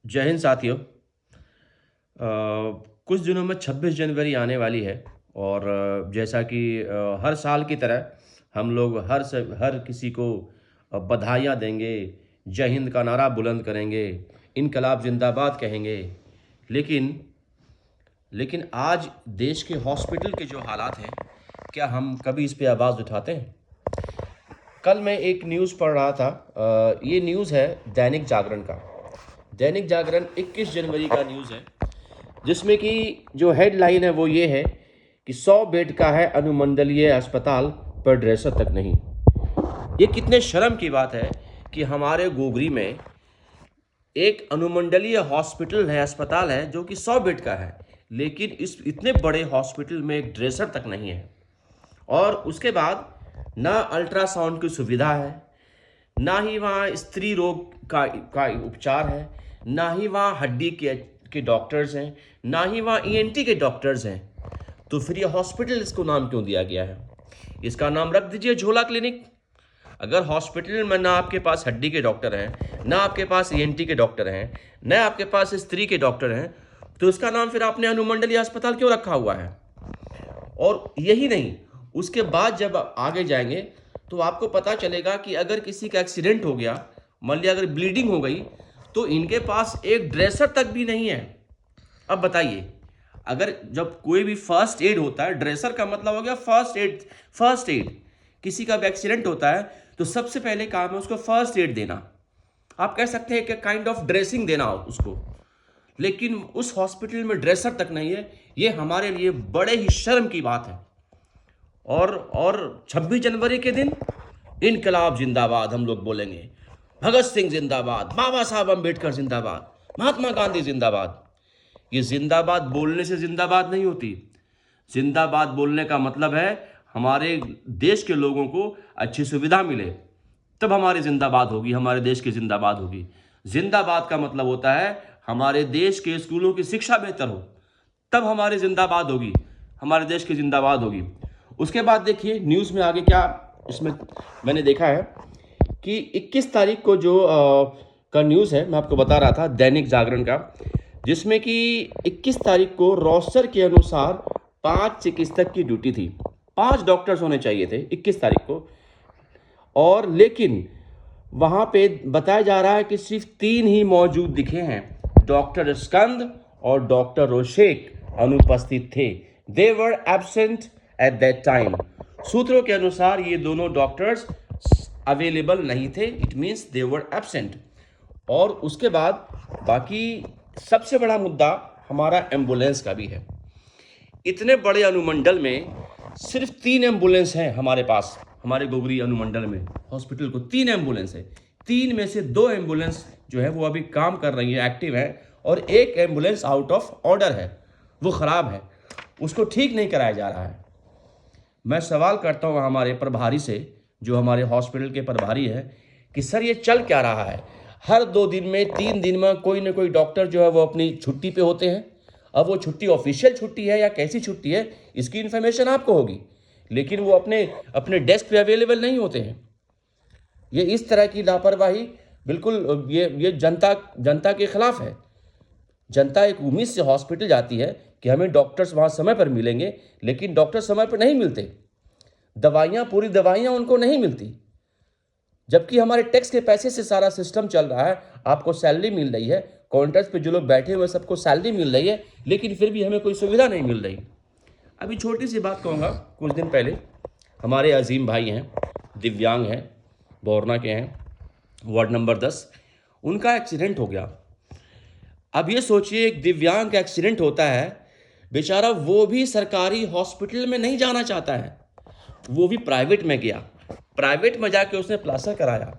जय हिंद साथियों। कुछ दिनों में 26 जनवरी आने वाली है और जैसा कि हर साल की तरह हम लोग हर किसी को बधाइयाँ देंगे, जय हिंद का नारा बुलंद करेंगे, इनकलाब जिंदाबाद कहेंगे। लेकिन लेकिन आज देश के हॉस्पिटल के जो हालात हैं, क्या हम कभी इस पे आवाज़ उठाते हैं? कल मैं एक न्यूज़ पढ़ रहा था। ये न्यूज़ है दैनिक जागरण का। दैनिक जागरण 21 जनवरी का न्यूज़ है, जिसमें कि जो हेडलाइन है वो ये है कि 100 बेड का है अनुमंडलीय अस्पताल पर ड्रेसर तक नहीं। ये कितने शर्म की बात है कि हमारे गोगरी में एक अनुमंडलीय हॉस्पिटल है, अस्पताल है जो कि 100 बेड का है, लेकिन इस इतने बड़े हॉस्पिटल में एक ड्रेसर तक नहीं है। और उसके बाद ना अल्ट्रासाउंड की सुविधा है, ना ही वहाँ स्त्री रोग का उपचार है, ना ही वहाँ हड्डी के डॉक्टर्स हैं, ना ही वहाँ ईएनटी के डॉक्टर्स हैं। तो फिर ये हॉस्पिटल इसको नाम क्यों दिया गया है? इसका नाम रख दीजिए झोला क्लिनिक। अगर हॉस्पिटल में ना आपके पास हड्डी के डॉक्टर हैं, ना आपके पास ईएनटी के डॉक्टर हैं, ना आपके पास स्त्री के डॉक्टर हैं, तो इसका नाम फिर आपने अनुमंडलीय अस्पताल क्यों रखा हुआ है? और यही नहीं, उसके बाद जब आप आगे जाएंगे तो आपको पता चलेगा कि अगर किसी का एक्सीडेंट हो गया, मान लिया अगर ब्लीडिंग हो गई, तो इनके पास एक ड्रेसर तक भी नहीं है। अब बताइए, अगर जब कोई भी फर्स्ट एड होता है, ड्रेसर का मतलब हो गया फर्स्ट एड। किसी का भी एक्सीडेंट होता है तो सबसे पहले काम है उसको फर्स्ट एड देना। आप कह सकते हैं कि काइंड ऑफ ड्रेसिंग देना उसको, लेकिन उस हॉस्पिटल में ड्रेसर तक नहीं है। ये हमारे लिए बड़े ही शर्म की बात है। और 26 जनवरी के दिन इनकलाब जिंदाबाद हम लोग बोलेंगे, भगत सिंह जिंदाबाद, बाबा साहब अम्बेडकर जिंदाबाद, महात्मा गांधी जिंदाबाद। ये जिंदाबाद बोलने से जिंदाबाद नहीं होती। जिंदाबाद बोलने का मतलब है हमारे देश के लोगों को अच्छी सुविधा मिले, तब हमारी जिंदाबाद होगी, हमारे देश की जिंदाबाद होगी। जिंदाबाद का मतलब होता है हमारे देश के स्कूलों की शिक्षा बेहतर हो, तब हमारी जिंदाबाद होगी, हमारे देश की जिंदाबाद होगी। उसके बाद देखिए न्यूज़ में आगे क्या, इसमें मैंने देखा है कि 21 तारीख को जो का न्यूज़ है, मैं आपको बता रहा था दैनिक जागरण का, जिसमें कि 21 तारीख को रोस्टर के अनुसार 5 चिकित्सक की ड्यूटी थी। 5 डॉक्टर्स होने चाहिए थे 21 तारीख को, और लेकिन वहाँ पे बताया जा रहा है कि सिर्फ 3 ही मौजूद दिखे हैं। डॉक्टर स्कंद और डॉक्टर रोशेक अनुपस्थित थे। दे वर एब्सेंट एट दैट टाइम। सूत्रों के अनुसार ये दोनों डॉक्टर्स अवेलेबल नहीं थे, it means they were absent. और उसके बाद बाकी सबसे बड़ा मुद्दा हमारा एम्बुलेंस का भी है। इतने बड़े अनुमंडल में सिर्फ 3 एम्बुलेंस हैं हमारे पास। हमारे गोगरी अनुमंडल में हॉस्पिटल को 3 एम्बुलेंस है। 3 में से 2 एम्बुलेंस जो है वो अभी काम कर रही है, एक्टिव है, और एक एम्बुलेंस आउट ऑफ ऑर्डर है, वो ख़राब है, उसको ठीक नहीं कराया जा रहा है। मैं सवाल करता हूँ हमारे प्रभारी से, जो हमारे हॉस्पिटल के प्रभारी है, कि सर ये चल क्या रहा है? हर 2 दिन में 3 दिन में कोई ना कोई डॉक्टर जो है वो अपनी छुट्टी पे होते हैं। अब वो छुट्टी ऑफिशियल छुट्टी है या कैसी छुट्टी है, इसकी इन्फॉर्मेशन आपको होगी, लेकिन वो अपने अपने डेस्क पे अवेलेबल नहीं होते हैं। ये इस तरह की लापरवाही बिल्कुल ये जनता के खिलाफ है। जनता एक उम्मीद से हॉस्पिटल जाती है कि हमें डॉक्टर्स वहाँ समय पर मिलेंगे, लेकिन डॉक्टर समय पर नहीं मिलते। पूरी दवाइयाँ उनको नहीं मिलती, जबकि हमारे टैक्स के पैसे से सारा सिस्टम चल रहा है। आपको सैलरी मिल रही है, काउंटर्स पे जो लोग बैठे हुए सबको सैलरी मिल रही है, लेकिन फिर भी हमें कोई सुविधा नहीं मिल रही। अभी छोटी सी बात कहूँगा, कुछ दिन पहले हमारे अजीम भाई हैं, दिव्यांग हैं, बोरना के हैं, वार्ड नंबर 10, उनका एक्सीडेंट हो गया। अब ये सोचिए, एक दिव्यांग का एक्सीडेंट होता है, बेचारा वो भी सरकारी हॉस्पिटल में नहीं जाना चाहता है, वो भी प्राइवेट में गया, प्राइवेट में जाके उसने प्लास्टर कराया।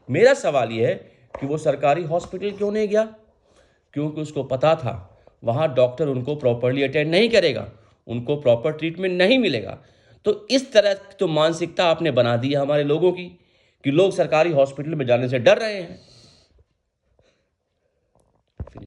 मेरा सवाल ये है कि वो सरकारी हॉस्पिटल क्यों नहीं गया? क्योंकि उसको पता था वहाँ डॉक्टर उनको प्रॉपरली अटेंड नहीं करेगा, उनको प्रॉपर ट्रीटमेंट नहीं मिलेगा। तो इस तरह तो मानसिकता आपने बना दी है हमारे लोगों की, कि लोग सरकारी हॉस्पिटल में जाने से डर रहे हैं।